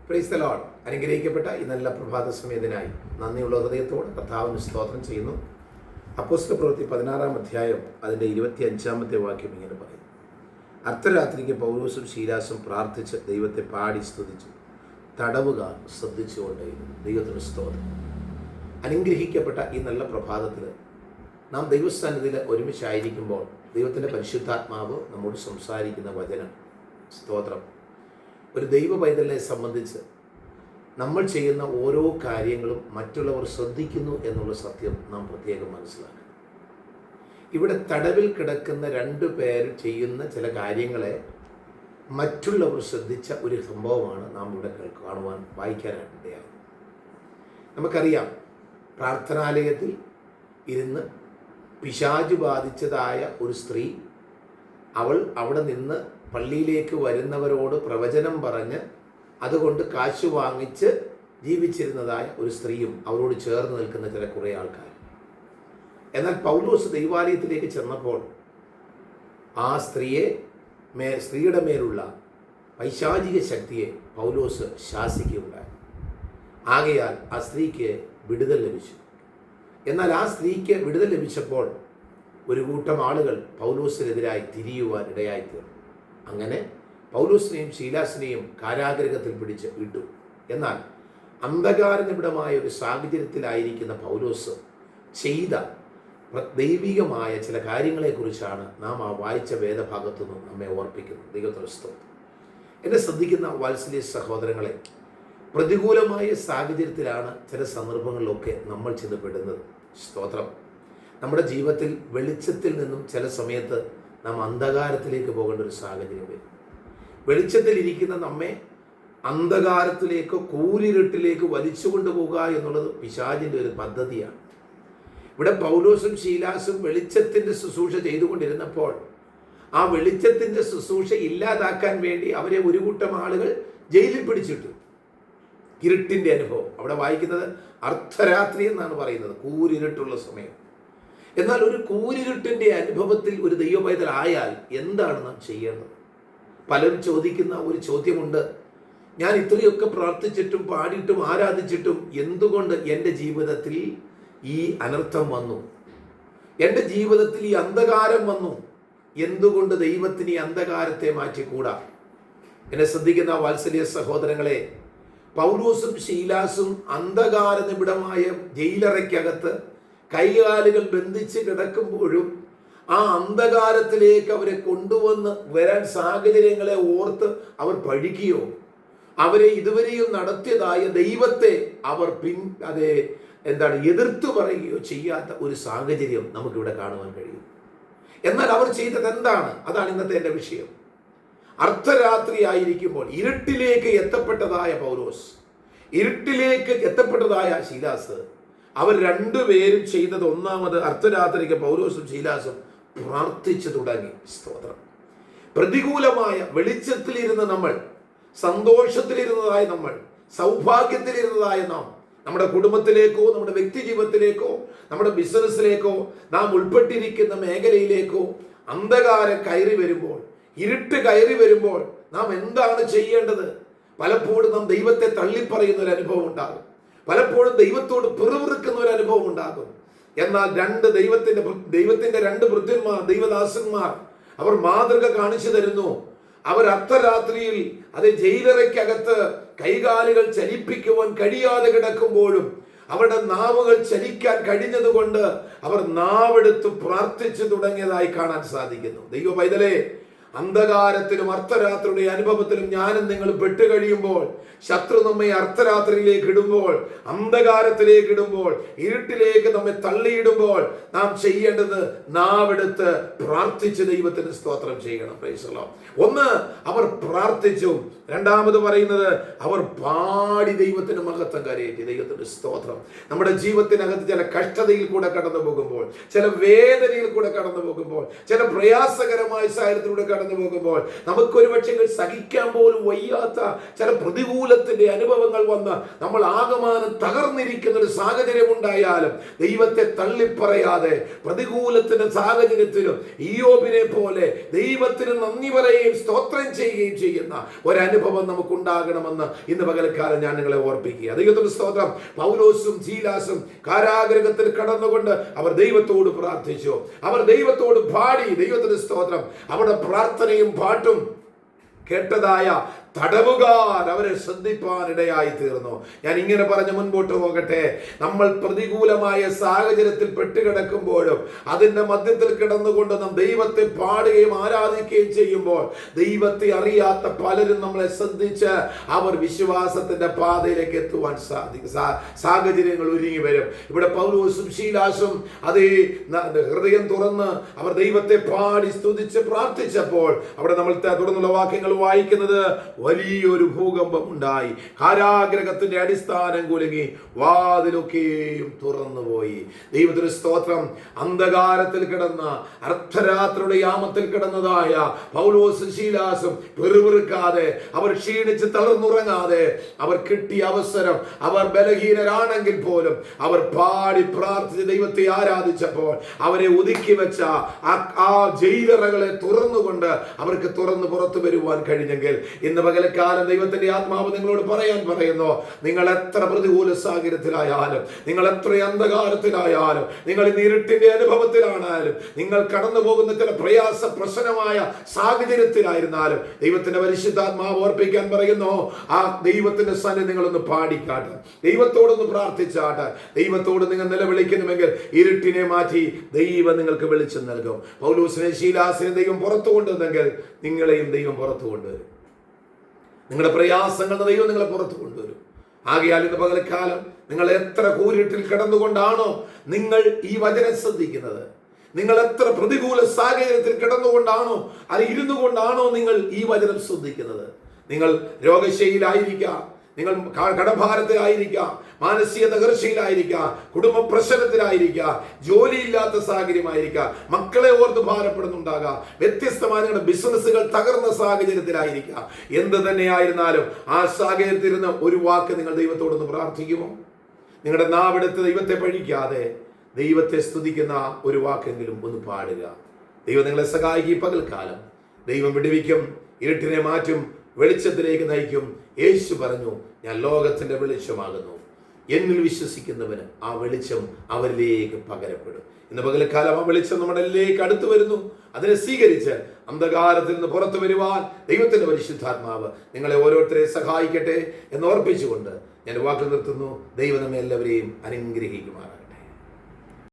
Praise the Lord. അനുഗ്രഹിക്കപ്പെട്ട ഈ നല്ല പ്രഭാത സമയത്തിനായി നന്ദിയുള്ള ഹൃദയത്തോടെ കർത്താവിന് സ്തോത്രം ചെയ്യുന്നു. അപ്പോസ്തലപ്രവൃത്തി 16-ാം അധ്യായം അതിൻ്റെ 25-ാമത്തെ വാക്യം ഇങ്ങനെ പറയും: അർദ്ധരാത്രിക്ക് പൗലോസും ശീലാസും പ്രാർത്ഥിച്ച് ദൈവത്തെ പാടി സ്തുതിച്ചു. തടവുകാർ ശ്രദ്ധിച്ചുകൊണ്ടേയിരുന്നു. ദൈവത്തിന് സ്തോത്രം. അനുഗ്രഹിക്കപ്പെട്ട ഈ നല്ല പ്രഭാതത്തിൽ നാം ദൈവസന്നിധിയിൽ ഒരുമിച്ചായിരിക്കുമ്പോൾ ദൈവത്തിൻ്റെ പരിശുദ്ധാത്മാവ് നമ്മോട് സംസാരിക്കുന്ന വചനം, സ്തോത്രം, ഒരു ദൈവ പൈതലിനെ സംബന്ധിച്ച് നമ്മൾ ചെയ്യുന്ന ഓരോ കാര്യങ്ങളും മറ്റുള്ളവർ ശ്രദ്ധിക്കുന്നു എന്നുള്ള സത്യം നാം പ്രത്യേകം മനസ്സിലാക്കണം. ഇവിടെ തടവിൽ കിടക്കുന്ന 2 പേർ ചെയ്യുന്ന ചില കാര്യങ്ങളെ മറ്റുള്ളവർ ശ്രദ്ധിച്ച ഒരു സംഭവമാണ് നാം ഇവിടെ കാണുവാൻ വായിക്കാനായിട്ടിടയാകുന്നത്. നമുക്കറിയാം, പ്രാർത്ഥനാലയത്തിൽ ഇരുന്ന് പിശാച് ബാധിച്ചതായ ഒരു സ്ത്രീ, അവൾ അവിടെ നിന്ന് പള്ളിയിലേക്ക് വരുന്നവരോട് പ്രവചനം പറഞ്ഞ് അതുകൊണ്ട് കാശ് വാങ്ങിച്ച് ജീവിച്ചിരുന്നതായ ഒരു സ്ത്രീയും അവരോട് ചേർന്ന് നിൽക്കുന്ന ചില കുറേ ആൾക്കാർ. എന്നാൽ പൗലോസ് ദൈവാലയത്തിലേക്ക് ചെന്നപ്പോൾ ആ സ്ത്രീയുടെ മേലുള്ള പൈശാചിക ശക്തിയെ പൗലോസ് ശാസിക്കുകയുണ്ടായി. ആകയാൽ ആ സ്ത്രീക്ക് വിടുതൽ ലഭിച്ചു. എന്നാൽ ആ സ്ത്രീക്ക് വിടുതൽ ലഭിച്ചപ്പോൾ ഒരു കൂട്ടം ആളുകൾ പൗലോസിനെതിരായി തിരിയുവാൻ ഇടയായിത്തീർന്നു. അങ്ങനെ പൗലോസിനെയും ശീലാസിനെയും കാരാഗൃഹത്തിൽ പിടിച്ച് ഇട്ടു. എന്നാൽ അന്ധകാര നിബിഡമായ ഒരു സാഹചര്യത്തിലായിരിക്കുന്ന പൗലോസ് ചെയ്ത ദൈവികമായ ചില കാര്യങ്ങളെക്കുറിച്ചാണ് നാം ആ വായിച്ച വേദഭാഗത്തു നിന്നും നമ്മെ ഓർപ്പിക്കുന്നത്. ദൈവത്തിന് സ്തോത്രം. എന്നെ ശ്രദ്ധിക്കുന്ന വാത്സല്യ സഹോദരങ്ങളെ, പ്രതികൂലമായ സാഹചര്യത്തിലാണ് ചില സന്ദർഭങ്ങളിലൊക്കെ നമ്മൾ ചെന്നപ്പെടുന്നത്. സ്തോത്രം. നമ്മുടെ ജീവിതത്തിൽ വെളിച്ചത്തിൽ നിന്നും ചില സമയത്ത് നാം അന്ധകാരത്തിലേക്ക് പോകേണ്ട ഒരു സാഹചര്യം വരും. വെളിച്ചത്തിലിരിക്കുന്ന നമ്മെ അന്ധകാരത്തിലേക്കോ കൂരിരുട്ടിലേക്ക് വലിച്ചു കൊണ്ടുപോകുക എന്നുള്ളത് പിശാചിൻ്റെ ഒരു പദ്ധതിയാണ്. ഇവിടെ പൗലോസും ശീലാസും വെളിച്ചത്തിൻ്റെ ശുശ്രൂഷ ചെയ്തുകൊണ്ടിരുന്നപ്പോൾ ആ വെളിച്ചത്തിൻ്റെ ശുശ്രൂഷ ഇല്ലാതാക്കാൻ വേണ്ടി അവരെ ഒരു കൂട്ടം ആളുകൾ ജയിലിൽ പിടിച്ചിട്ടു. ഇരുട്ടിൻ്റെ അനുഭവം അവിടെ വായിക്കുന്നത് അർദ്ധരാത്രി എന്നാണ് പറയുന്നത്, കൂരിരുട്ടുള്ള സമയം. എന്നാൽ ഒരു കൂരിരുട്ടിൻ്റെ അനുഭവത്തിൽ ഒരു ദൈവപൈതലായാൽ എന്താണ് നാം ചെയ്യേണ്ടത്? പലരും ചോദിക്കുന്ന ഒരു ചോദ്യമുണ്ട്: ഞാൻ ഇത്രയൊക്കെ പ്രാർത്ഥിച്ചിട്ടും പാടിയിട്ടും ആരാധിച്ചിട്ടും എന്തുകൊണ്ട് എൻ്റെ ജീവിതത്തിൽ ഈ അനർത്ഥം വന്നു? എൻ്റെ ജീവിതത്തിൽ ഈ അന്ധകാരം വന്നു? എന്തുകൊണ്ട് ദൈവത്തിന് ഈ അന്ധകാരത്തെ മാറ്റിക്കൂടാ? എന്നെ ശ്രദ്ധിക്കുന്ന വാത്സല്യ സഹോദരങ്ങളെ, പൗലോസും ശീലാസും അന്ധകാര നിബിഡമായ ജയിലറയ്ക്കകത്ത് കൈകാലുകൾ ബന്ധിച്ച് കിടക്കുമ്പോഴും ആ അന്ധകാരത്തിലേക്ക് അവരെ കൊണ്ടുവന്ന് വരാൻ സാഹചര്യങ്ങളെ ഓർത്ത് അവർ പഴിക്കുകയോ അവരെ ഇതുവരെയും നടത്തിയതായ ദൈവത്തെ അവർ എതിർത്തു പറയുകയോ ചെയ്യാത്ത ഒരു സാഹചര്യം നമുക്കിവിടെ കാണുവാൻ കഴിയും. എന്നാൽ അവർ ചെയ്തത് എന്താണ്? അതാണ് ഇന്നത്തെ എൻ്റെ വിഷയം. അർദ്ധരാത്രി ആയിരിക്കുമ്പോൾ ഇരുട്ടിലേക്ക് എത്തപ്പെട്ടതായ പൗലോസ്, ഇരുട്ടിലേക്ക് എത്തപ്പെട്ടതായ ശീലാസ്, അവർ 2 പേരും ചെയ്തത് ഒന്നാമത്, അർദ്ധരാത്രിക്ക് പൗലോസും ശീലാസും പ്രാർത്ഥിച്ചു തുടങ്ങി. സ്തോത്രം. പ്രതികൂലമായ വെളിച്ചത്തിലിരുന്ന് നമ്മൾ, സന്തോഷത്തിലിരുന്നതായ നമ്മൾ, സൗഭാഗ്യത്തിലിരുന്നതായ നാം, നമ്മുടെ കുടുംബത്തിലേക്കോ നമ്മുടെ വ്യക്തി ജീവിതത്തിലേക്കോ നമ്മുടെ ബിസിനസ്സിലേക്കോ നാം ഉൾപ്പെട്ടിരിക്കുന്ന മേഖലയിലേക്കോ അന്ധകാരം കയറി വരുമ്പോൾ, ഇരുട്ട് കയറി വരുമ്പോൾ നാം എന്താണ് ചെയ്യേണ്ടത്? പലപ്പോഴും നാം ദൈവത്തെ തള്ളിപ്പറയുന്ന ഒരു അനുഭവം ഉണ്ടാകും. പലപ്പോഴും ദൈവത്തോട് പിറുപിറുക്കുന്ന ഒരു അനുഭവം ഉണ്ടാകും. എന്നാൽ ദൈവത്തിന്റെ 2 ഭൃത്യന്മാർ, ദൈവദാസന്മാർ, അവർ മാതൃക കാണിച്ചു തരുന്നു. അവർ അർദ്ധരാത്രിയിൽ ജയിലറയ്ക്കകത്ത് കൈകാലുകൾ ചലിപ്പിക്കുവാൻ കഴിയാതെ കിടക്കുമ്പോഴും അവരുടെ നാവുകൾ ചലിക്കാൻ കഴിഞ്ഞതുകൊണ്ട് അവർ നാവെടുത്ത് പ്രാർത്ഥിച്ചു തുടങ്ങിയതായി കാണാൻ സാധിക്കുന്നു. ദൈവ പൈതലേ, അന്ധകാരത്തിലും അർദ്ധരാത്രിയുടെ അനുഭവത്തിലും ഞാനും നിങ്ങൾ പെട്ടുകഴിയുമ്പോൾ, ശത്രു നമ്മെ അർദ്ധരാത്രിയിലേക്ക് ഇടുമ്പോൾ, അന്ധകാരത്തിലേക്ക് ഇടുമ്പോൾ, ഇരുട്ടിലേക്ക് നമ്മെ തള്ളിയിടുമ്പോൾ നാം ചെയ്യേണ്ടത് നാവെടുത്ത് പ്രാർത്ഥിച്ച് ദൈവത്തിന് സ്തോത്രം ചെയ്യണം. Praise the Lord. ഒന്ന്, അവർ പ്രാർത്ഥിച്ചു. രണ്ടാമത് പറയുന്നത്, അവർ പാടി ദൈവത്തിന് മഹത്വം കരയേറ്റി. ദൈവത്തിന് സ്തോത്രം. നമ്മുടെ ജീവിതത്തിനകത്ത് ചില കഷ്ടതയിൽ കൂടെ കടന്നു പോകുമ്പോൾ, ചില വേദനയിൽ കൂടെ കടന്നു പോകുമ്പോൾ, ചില പ്രയാസകരമായ സാഹചര്യത്തിലൂടെ കടന്നു കടന്നു പോകുമ്പോൾ നമുക്കൊരു പക്ഷേ സഹിക്കാൻ പോലും വയ്യാത്ത ചില പ്രതികൂലത്തിന്റെ അനുഭവങ്ങൾ വന്ന് നമ്മൾ ആകമാനം തകർന്നിരിക്കുന്ന ഒരു സാഹചര്യം ഉണ്ടായാലും ദൈവത്തെ തള്ളിപ്പറയാതെ പ്രതികൂലത്തിന്റെ സാഹചര്യത്തിലും ഇയ്യോബിനെ പോലെ ദൈവത്തിന് നന്ദി പറയുകയും സ്തോത്രം ചെയ്യുകയും ചെയ്യുന്ന ഒരനുഭവം നമുക്കുണ്ടാകണമെന്ന് ഇന്ന് പകൽക്കാലം ഞാൻ നിങ്ങളെ ഓർപ്പിക്കുക. ദൈവത്തിന്റെ സ്തോത്രം. പൗലോസും ശീലാസും കാരാഗൃഹത്തിൽ കടന്നുകൊണ്ട് അവർ ദൈവത്തോട് പ്രാർത്ഥിച്ചു, അവർ ദൈവത്തോട് പാടി. ദൈവത്തിന്റെ സ്തോത്രം. അവരുടെ പ്രാർത്ഥനയും പാട്ടും കേട്ടതായ തടവുകാർ അവരെ ശ്രദ്ധിപ്പാനിടയായി തീർന്നു. ഞാൻ ഇങ്ങനെ പറഞ്ഞ് മുൻപോട്ട് പോകട്ടെ. നമ്മൾ പ്രതികൂലമായ സാഹചര്യത്തിൽ പെട്ടുകിടക്കുമ്പോഴും അതിന്റെ മധ്യത്തിൽ കിടന്നുകൊണ്ട് നാം ദൈവത്തെ പാടുകയും ആരാധിക്കുകയും ചെയ്യുമ്പോൾ ദൈവത്തെ അറിയാത്ത പലരും നമ്മളെ ശ്രദ്ധിച്ച് അവർ വിശ്വാസത്തിന്റെ പാതയിലേക്ക് എത്തുവാൻ സാഹചര്യങ്ങൾ ഒരുങ്ങി വരും. ഇവിടെ പൗലോസും ശീലാസും അതേ ഹൃദയം തുറന്ന് അവർ ദൈവത്തെ പാടി സ്തുതിച്ച് പ്രാർത്ഥിച്ചപ്പോൾ അവിടെ നമ്മൾ തുടർന്നുള്ള വാക്യങ്ങൾ വായിക്കുന്നത്, വലിയൊരു ഭൂകമ്പം ഉണ്ടായി, കാരാഗ്രഹത്തിന്റെ അടിസ്ഥാനം കുലുങ്ങി, വാതിലൊക്കെയും തുറന്നുപോയി. ദൈവത്തിന് സ്തോത്രം. അന്ധകാരത്തിൽ കിടന്ന, അർദ്ധരാത്രിയുടെ യാമത്തിൽ കിടന്നതായ പൗലോസും ശീലാസും പെറുപിറുക്കാതെ, അവർ ക്ഷീണിച്ച് തളർന്നുറങ്ങാതെ, അവർ കിട്ടിയ അവസരം, അവർ ബലഹീനരാണെങ്കിൽ പോലും അവർ പാടി പ്രാർത്ഥിച്ച് ദൈവത്തെ ആരാധിച്ചപ്പോൾ അവരെ ഒതുക്കി വെച്ച ആ ജയിലറകളെ തുറന്നുകൊണ്ട് അവർക്ക് തുറന്ന് പുറത്തു വരുവാൻ കഴിഞ്ഞെങ്കിൽ ഇന്ന് പകൽക്കാലം ദൈവത്തിന്റെ ആത്മാവ് നിങ്ങളോട് പറയുന്നു, നിങ്ങൾ എത്ര പ്രതികൂല സാഹചര്യത്തിലായാലും, നിങ്ങൾ എത്ര അന്ധകാരത്തിലായാലും, നിങ്ങൾ ഇന്ന് ഇരുട്ടിന്റെ അനുഭവത്തിലാണാലും, നിങ്ങൾ കടന്നു പോകുന്ന ചില പ്രശ്നമായ സാഹചര്യത്തിലായിരുന്നാലും ദൈവത്തിന്റെ പരിശുദ്ധാത്മാവ് ഓർപ്പിക്കാൻ പറയുന്നു, ആ ദൈവത്തിന്റെ സന്നിധി നിങ്ങളൊന്ന് പാടിക്കാട്ട്, ദൈവത്തോടൊന്ന് പ്രാർത്ഥിച്ചാട്ട്. ദൈവത്തോട് നിങ്ങൾ നിലവിളിക്കുന്നുവെങ്കിൽ ഇരുട്ടിനെ മാറ്റി ദൈവം നിങ്ങൾക്ക് വെളിച്ചം നൽകും. പൗലോസിനെ ശീലാസിനെ ദൈവം പുറത്തു കൊണ്ടുവന്നെങ്കിൽ നിങ്ങളെയും ദൈവം പുറത്തു കൊണ്ടുവരും. നിങ്ങളുടെ പ്രയാസങ്ങൾ ദൈവം നിങ്ങളെ പുറത്തു കൊണ്ടുവരും. ആകയാൽ ഇന്ന് പകൽക്കാലം നിങ്ങൾ എത്ര കൂരിട്ടിൽ കിടന്നുകൊണ്ടാണോ നിങ്ങൾ ഈ വചനം ശ്രദ്ധിക്കുന്നത്, നിങ്ങൾ എത്ര പ്രതികൂല സാഹചര്യത്തിൽ കിടന്നുകൊണ്ടാണോ അത് ഇരുന്നു കൊണ്ടാണോ നിങ്ങൾ ഈ വചനം ശ്രദ്ധിക്കുന്നത്, നിങ്ങൾ രോഗശൈലിയിലായിരിക്കാം, നിങ്ങൾ കടഭാരത്തിലായിരിക്കാം, മാനസിക തകർച്ചയിലായിരിക്കാം, കുടുംബ പ്രശ്നത്തിലായിരിക്കാം, ജോലിയില്ലാത്ത സാഹചര്യമായിരിക്കാം, മക്കളെ ഓർത്ത് ഭാരപ്പെടുന്നുണ്ടാകാം, വ്യത്യസ്തമായ നിങ്ങളുടെ ബിസിനസ്സുകൾ തകർന്ന സാഹചര്യത്തിലായിരിക്കാം. എന്ത് തന്നെയായിരുന്നാലും ആ സാഹചര്യത്തിൽ ഇരുന്ന് ഒരു വാക്ക് നിങ്ങൾ ദൈവത്തോടൊന്ന് പ്രാർത്ഥിക്കുമോ? നിങ്ങളുടെ നാവെടുത്ത് ദൈവത്തെ പഴിക്കാതെ ദൈവത്തെ സ്തുതിക്കുന്ന ഒരു വാക്കെങ്കിലും ഒന്ന് പാടുക. ദൈവം നിങ്ങളെ സഹായിക്കും. പകൽക്കാലം ദൈവം വിടുവിക്കും, ഇരുട്ടിനെ മാറ്റും, വെളിച്ചത്തിലേക്ക് നയിക്കും. യേശു പറഞ്ഞു, ഞാൻ ലോകത്തിന്റെ വെളിച്ചമാകുന്നു, എന്നിൽ വിശ്വസിക്കുന്നവന് ആ വെളിച്ചം അവരിലേക്ക് പകരപ്പെടും. ഇന്ന് പകൽക്കാലം ആ വെളിച്ചം നമ്മുടെ എല്ലാവരിലേക്ക് അടുത്തു വരുന്നു. അതിനെ സ്വീകരിച്ച് അന്ധകാരത്തിൽ നിന്ന് പുറത്തു വരുവാൻ ദൈവത്തിന്റെ പരിശുദ്ധാത്മാവ് നിങ്ങളെ ഓരോരുത്തരെയും സഹായിക്കട്ടെ എന്ന് ഓർപ്പിച്ചുകൊണ്ട് ഞാൻ വാക്ക് നിർത്തുന്നു. ദൈവം നമ്മെ എല്ലാവരെയും അനുഗ്രഹിക്കുമാറാകട്ടെ.